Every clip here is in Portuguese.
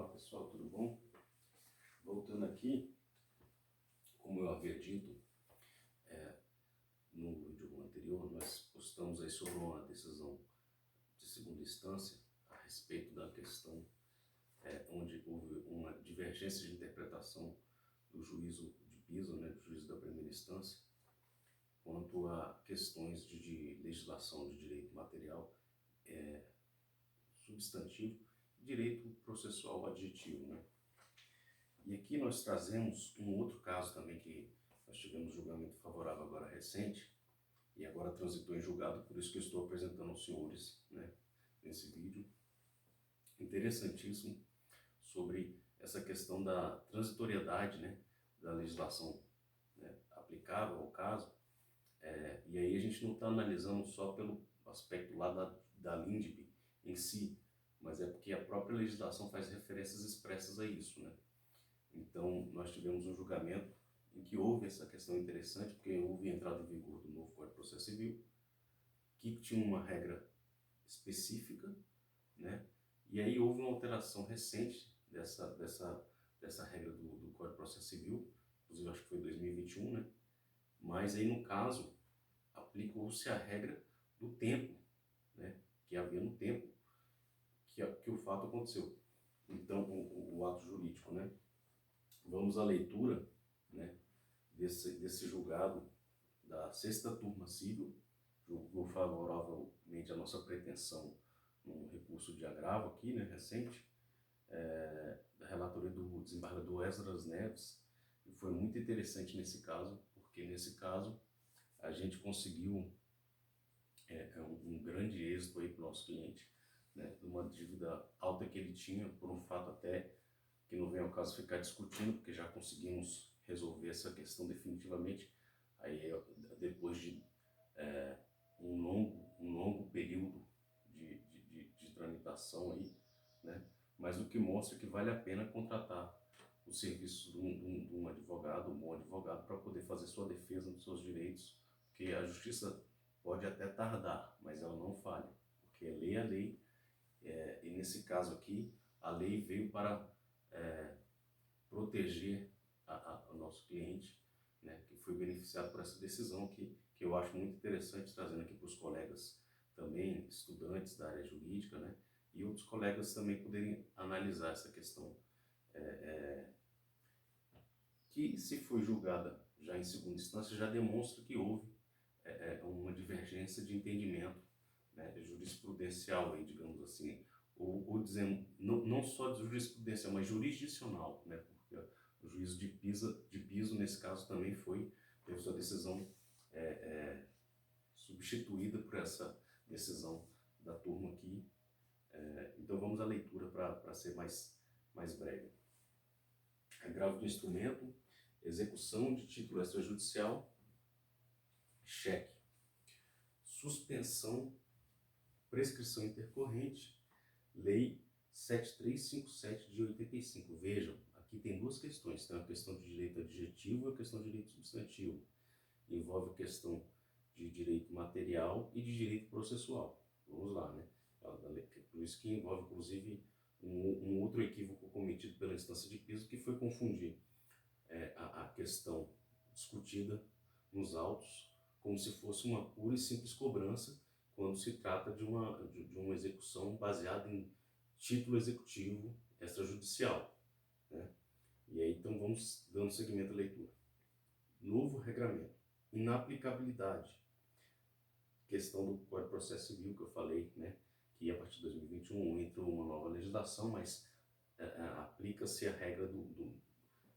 Olá pessoal, tudo bom? Voltando aqui, como eu havia dito no vídeo anterior, nós postamos aí sobre uma decisão de segunda instância a respeito da questão onde houve uma divergência de interpretação do juízo de piso, do juízo da primeira instância, quanto a questões de legislação de direito material substantivo e direito processual adjetivo, E aqui nós trazemos um outro caso também que nós tivemos julgamento favorável agora recente e agora transitou em julgado, por isso que eu estou apresentando aos senhores, nesse vídeo, interessantíssimo, sobre essa questão da transitoriedade, da legislação aplicável ao caso, e aí a gente não está analisando só pelo aspecto lá da LINDB em si, mas é porque a própria legislação faz referências expressas a isso, Então, nós tivemos um julgamento em que houve essa questão interessante, porque houve entrada em vigor do novo Código de Processo Civil, que tinha uma regra específica, E aí houve uma alteração recente dessa regra do Código de Processo Civil, inclusive acho que foi em 2021, Mas aí no caso, aplicou-se a regra do tempo, Que havia no tempo que o fato aconteceu. Então, o ato jurídico, Vamos à leitura, desse julgado da sexta turma civil, julgou favoravelmente a nossa pretensão num recurso de agravo aqui, recente, da relatoria do desembargador Esdras Neves, e foi muito interessante nesse caso, porque nesse caso a gente conseguiu um grande êxito aí para o nosso cliente, de uma dívida alta que ele tinha, por um fato até que não vem ao caso ficar discutindo, porque já conseguimos resolver essa questão definitivamente, aí depois de um longo período de tramitação aí, Mas o que mostra que vale a pena contratar os serviços de um advogado, um bom advogado, para poder fazer sua defesa dos seus direitos, porque a justiça pode até tardar, mas ela não falha, porque lei é lei, e nesse caso aqui, a lei veio para proteger o nosso cliente, que foi beneficiado por essa decisão que eu acho muito interessante, trazendo aqui para os colegas também, estudantes da área jurídica, e outros colegas também poderem analisar essa questão, que se foi julgada já em segunda instância, já demonstra que houve uma divergência de entendimento, jurisprudencial, aí, digamos assim, ou dizendo, não só jurisprudencial, mas jurisdicional, porque o juízo de piso, nesse caso, também teve sua decisão substituída por essa decisão da turma aqui. Então vamos à leitura para ser mais breve. Agravo do instrumento, execução de título extrajudicial, cheque, suspensão, prescrição intercorrente, Lei 7357 de 85. Vejam, aqui tem duas questões. Tem a questão de direito adjetivo e a questão de direito substantivo. Envolve a questão de direito material e de direito processual. Vamos lá, Por isso que envolve, inclusive, um outro equívoco cometido pela instância de piso, que foi confundir a questão discutida nos autos como se fosse uma pura e simples cobrança, quando se trata de uma execução baseada em título executivo extrajudicial, E aí, então, vamos dando seguimento à leitura. Novo regramento. Inaplicabilidade. Questão do Código de Processo Civil, que eu falei, que a partir de 2021 entrou uma nova legislação, mas aplica-se a regra no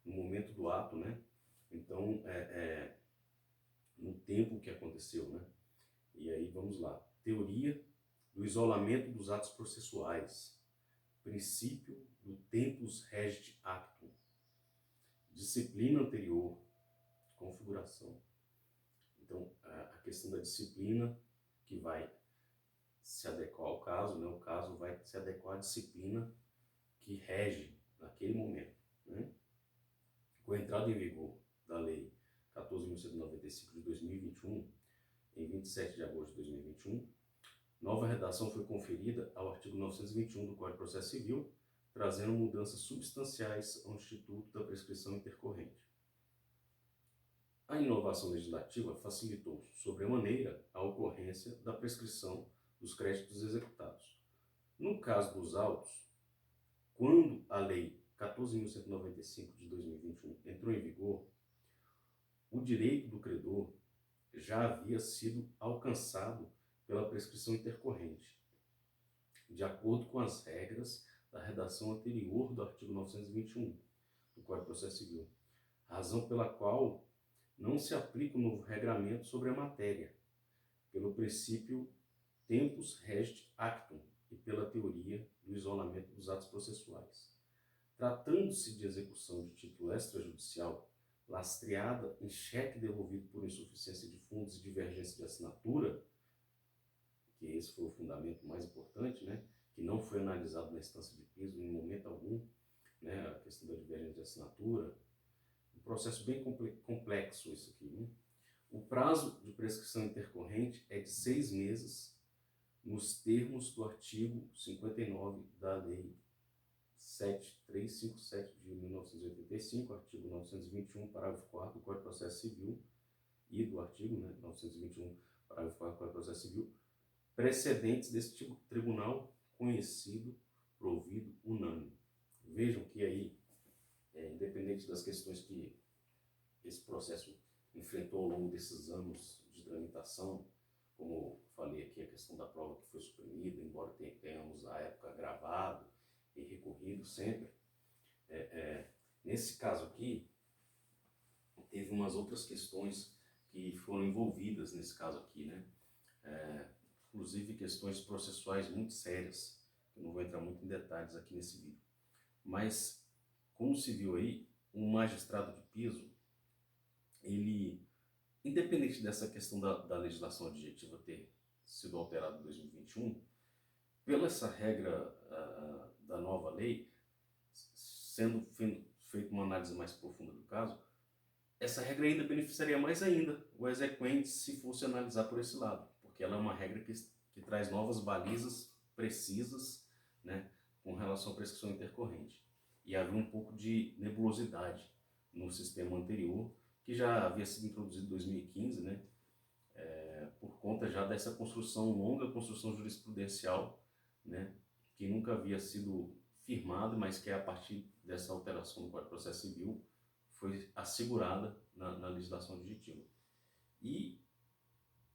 momento do ato, Então, no tempo que aconteceu, E aí, vamos lá. Teoria do isolamento dos atos processuais. Princípio do tempus regit actum. Disciplina anterior. Configuração. Então, a questão da disciplina que vai se adequar ao caso, O caso vai se adequar à disciplina que rege naquele momento, Com a entrada em vigor da Lei 14.195 de 2021, em 27 de agosto de 2021, nova redação foi conferida ao artigo 921 do Código de Processo Civil, trazendo mudanças substanciais ao Instituto da Prescrição Intercorrente. A inovação legislativa facilitou sobremaneira a ocorrência da prescrição dos créditos executados. No caso dos autos, quando a Lei 14.195 de 2021 entrou em vigor, o direito do credor já havia sido alcançado pela prescrição intercorrente, de acordo com as regras da redação anterior do artigo 921 do Código de Processo Civil, razão pela qual não se aplica o novo regramento sobre a matéria, pelo princípio tempus regit actum e pela teoria do isolamento dos atos processuais. Tratando-se de execução de título extrajudicial, lastreada em cheque devolvido por insuficiência de fundos e divergência de assinatura, que esse foi o fundamento mais importante, né, que não foi analisado na instância de piso em momento algum, né, a questão da divergência de assinatura, um processo bem complexo isso aqui, né? O prazo de prescrição intercorrente é de 6 meses, nos termos do artigo 59 da Lei 7357 de 1985, artigo 921, parágrafo 4 do Código de Processo Civil e do artigo 921, parágrafo 4 do Código de Processo Civil, precedentes desse tipo de tribunal conhecido, provido, unânime. Vejam que aí, independente das questões que esse processo enfrentou ao longo desses anos de tramitação, como falei aqui, a questão da prova que foi suprimida, embora tenhamos à época gravado e recorrido sempre, nesse caso aqui, teve umas outras questões que foram envolvidas nesse caso aqui, né? Inclusive questões processuais muito sérias, eu não vou entrar muito em detalhes aqui nesse vídeo. Mas, como se viu aí, um magistrado de piso, ele, independente dessa questão da legislação adjetiva ter sido alterada em 2021, pela essa regra da nova lei, sendo feita uma análise mais profunda do caso, essa regra ainda beneficiaria mais ainda o exequente se fosse analisar por esse lado, porque ela é uma regra que traz novas balizas precisas, né, com relação à prescrição intercorrente. E havia um pouco de nebulosidade no sistema anterior, que já havia sido introduzido em 2015, né, por conta já dessa longa construção jurisprudencial, né, que nunca havia sido firmada, mas que a partir dessa alteração do Código de Processo Civil foi assegurada na legislação adjetiva. E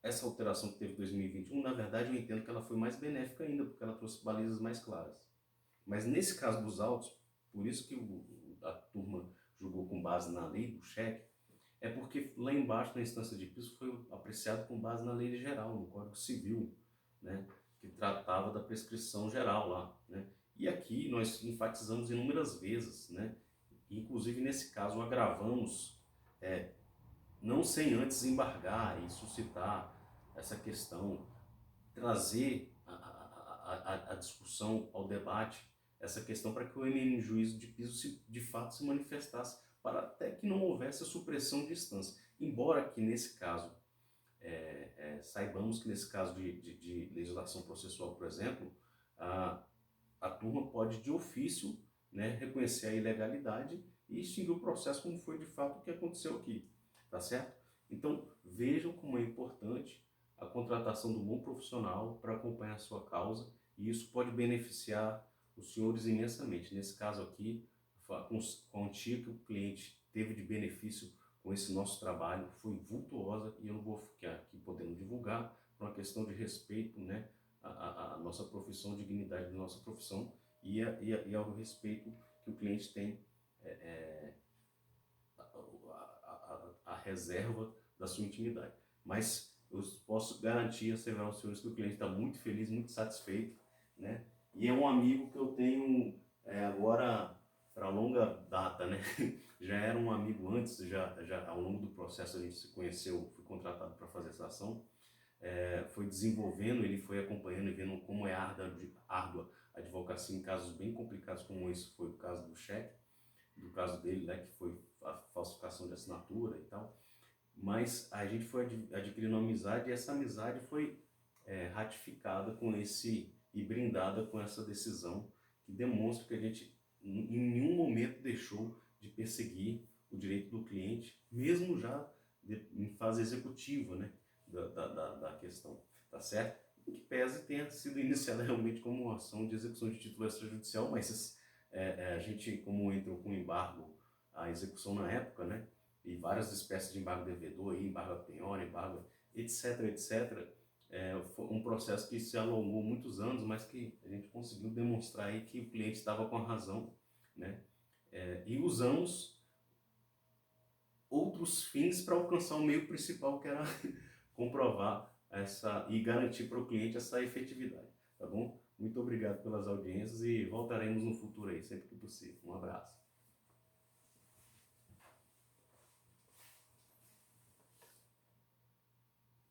essa alteração que teve em 2021, na verdade, eu entendo que ela foi mais benéfica ainda, porque ela trouxe balizas mais claras. Mas nesse caso dos autos, por isso que a turma julgou com base na lei do cheque, é porque lá embaixo, na instância de piso, foi apreciado com base na lei geral, no Código Civil, né, que tratava da prescrição geral lá, né? E aqui nós enfatizamos inúmeras vezes, né? Inclusive nesse caso agravamos, não sem antes embargar e suscitar essa questão, trazer a discussão, ao debate, essa questão para que o eminente juízo de piso de fato se manifestasse, para até que não houvesse a supressão de instância. Embora que nesse caso, saibamos que nesse caso de legislação processual, por exemplo, a turma pode de ofício, né, reconhecer a ilegalidade e extinguir o processo, como foi de fato o que aconteceu aqui, tá certo? Então vejam como é importante a contratação do bom profissional para acompanhar a sua causa, e isso pode beneficiar os senhores imensamente. Nesse caso aqui, a quantia que o cliente teve de benefício com esse nosso trabalho foi vultuosa, e eu não vou ficar aqui podendo divulgar, por uma questão de respeito, né, à nossa profissão, dignidade da nossa profissão e ao respeito que o cliente tem, a reserva da sua intimidade. Mas eu posso garantir, asseverar aos senhores que o cliente está muito feliz, muito satisfeito, né? E é um amigo que eu tenho agora para longa data, né? Já era um amigo antes, já ao longo do processo a gente se conheceu, fui contratado para fazer essa ação, foi desenvolvendo, ele foi acompanhando e vendo como é árdua a advocacia em casos bem complicados como esse foi o caso do cheque, do caso dele, né, que foi a falsificação de assinatura e tal. Mas a gente foi adquirindo amizade, e essa amizade foi ratificada com e brindada com essa decisão que demonstram que a gente em nenhum momento deixou de perseguir o direito do cliente, mesmo já em fase executiva, né, da questão, tá certo? Que pese tenha sido iniciada realmente como uma ação de execução de título extrajudicial, mas a gente, como entrou com embargo a execução na época, né, e várias espécies de embargo devedor, embargo a penhora, embargo, etc, etc, foi um processo que se alongou muitos anos, mas que a gente conseguiu demonstrar aí que o cliente estava com a razão, né, e usamos outros fins para alcançar o meio principal, que era comprovar essa e garantir para o cliente essa efetividade, tá bom? Muito obrigado pelas audiências e voltaremos no futuro aí, sempre que possível. Um abraço.